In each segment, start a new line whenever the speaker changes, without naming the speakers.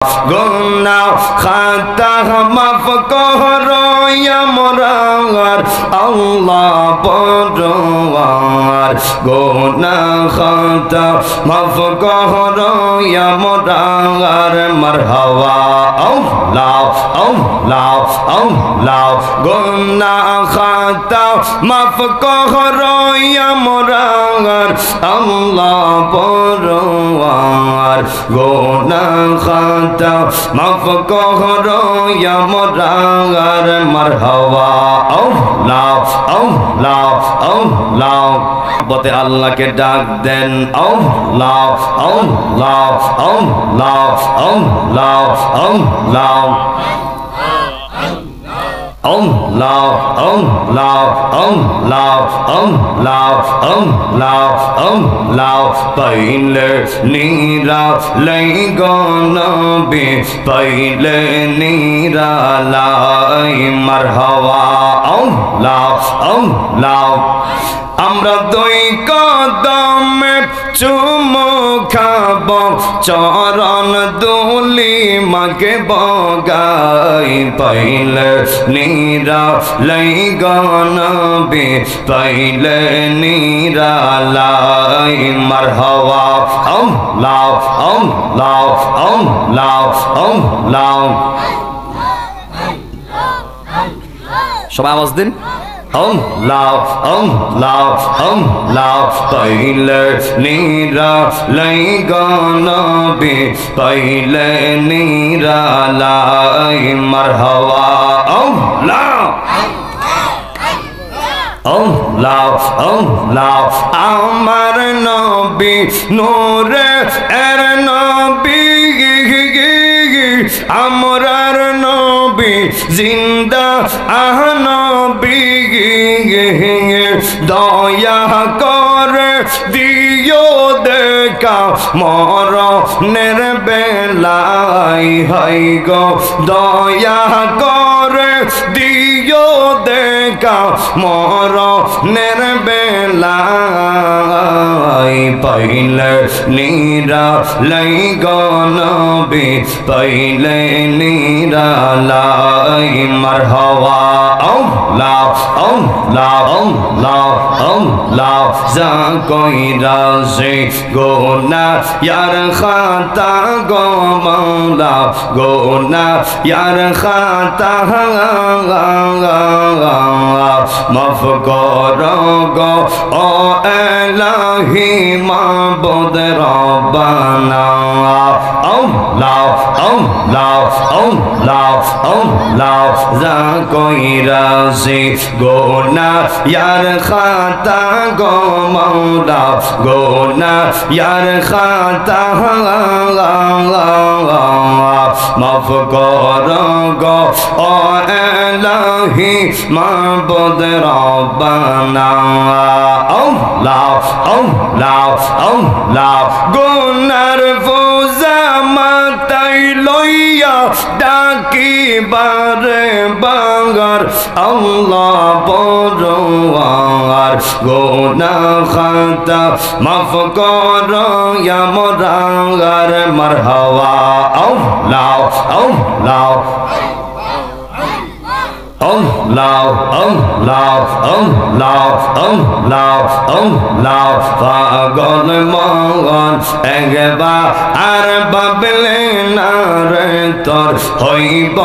গুনাহ খাতা মাফ করো ইয়া মোরার আল্লাহ পরওয়ার গুনাহ খাতা মাফ করো ইয়া মোরার মারহাবা আল্লাহ আল্লাহ আল্লাহ গুনাহ খাতা মাফ করো ইয়া মোরার আল্লাহ পরওয়ার গুনাহ খাতা মাফ করো ইয়া মোরার মারহাবা আল্লাহ আল্লাহ আল্লাহ বতে আল্লাহকে ডাক দেন আল্লাহ আল্লাহ আল্লাহ আল্লাহ আল্লাহ Allah, Allah, Allah, Allah, Allah, Allah, paile nira lai gonabi, paile nira lai marhaba, Allah, Allah. আমরা দুই কদমে চুমু খাব চরণ দুলি মাকে বগাই পাইলে নীরা লাই গনবি পাইলে নীরা লাই মারহাবা আল্লাহ আল্লাহ আল্লাহ আল্লাহ সবাই আওয়াজ দিন Allah, Allah, Allah, paile nira lai gonabi, paile nira lai marhaba, Allah. Allah, Allah, amar nabi, nure er nabi, amrar nabi, zinda ah nabi, দয়া করে দিও দেখা মরণের বেলায় হাই গো দয়া করে দিও দেখা মরণের বেলায় পাইলে নীরা লাই গনবি পাইলে নীরা লাই মারহাবা আল্লাহ আল্লাহ আল্লাহ আল্লাহ যা কইরা সে গোনা ইয়ার খাতা গো মাওলা গোনা ইয়ার খাতা মাফ করো গো ও এলাহি মাবুদ রব্বানা আল্লাহ আল্লাহ আল্লাহ আল্লাহ যা কইরা সে গোনা ইয়ার খাতা গো মাওলা গোনা ইয়ার খাতা মাফ করো গো ও এলাহি মাবুদ রব্বানা আল্লাহ আল্লাহ আল্লাহ গুনার বোঝা মাথায় লইয়া ডাকি বারে বাঙ্গার আল্লাহ পরওয়ার গুনাহ খাতা মাফ করো ইয়া মোরার মারহাবা আল্লাহ আল্লাহ Allah, Allah, Allah, Allah, Allah, পাগল মন একবার আর ভাবলে না রে তোর হইব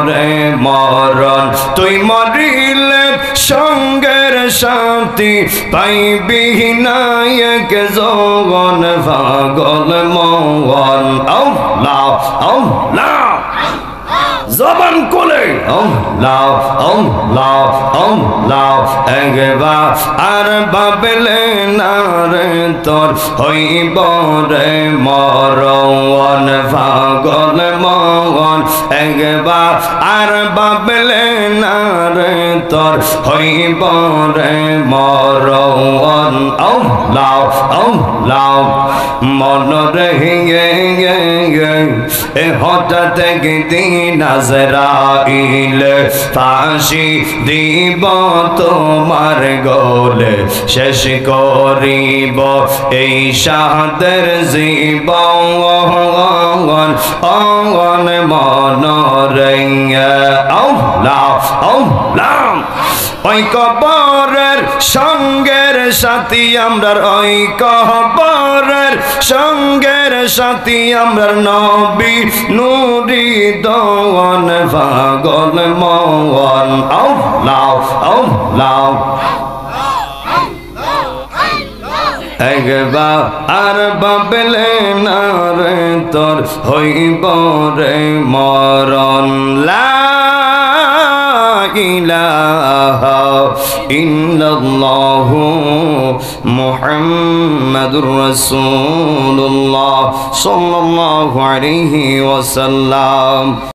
রে মরণ তুই মরিলে সঙ্গের শান্তি পাইবি না এক যৌবন পাগল মন আল্লাহ আল্লাহ জবান কোলে আল্লাহ আল্লাহ আল্লাহ একবার আর ভাবলে না রে তোর হইব রে মরণ পাগল মন একবার আর ভাবলে না রে তোর হইব রে মরণ আল্লাহ আল্লাহ মন রে এ হঠাৎ একদিন আজরাইল ফাঁসি দিব তোমার গলে শেষ করিব এই শাহাদের জীবন অঙ্গন মনোরঙ্গে আল্লাহ আল্লাহ ওই কবরের সঙ্গের সাথী আমরার ওই কবরের সঙ্গের সাথী আমরার নবী নুরি দওয়ান পাগল মন আল্লাহ আল্লাহ একবার আর বাবলে না রে তোর হইব রে মরণ লা ইলাহা ইল্লাল্লাহু মুহাম্মাদুর রাসূলুল্লাহ সাল্লাল্লাহু আলাইহি ওয়াসাল্লাম।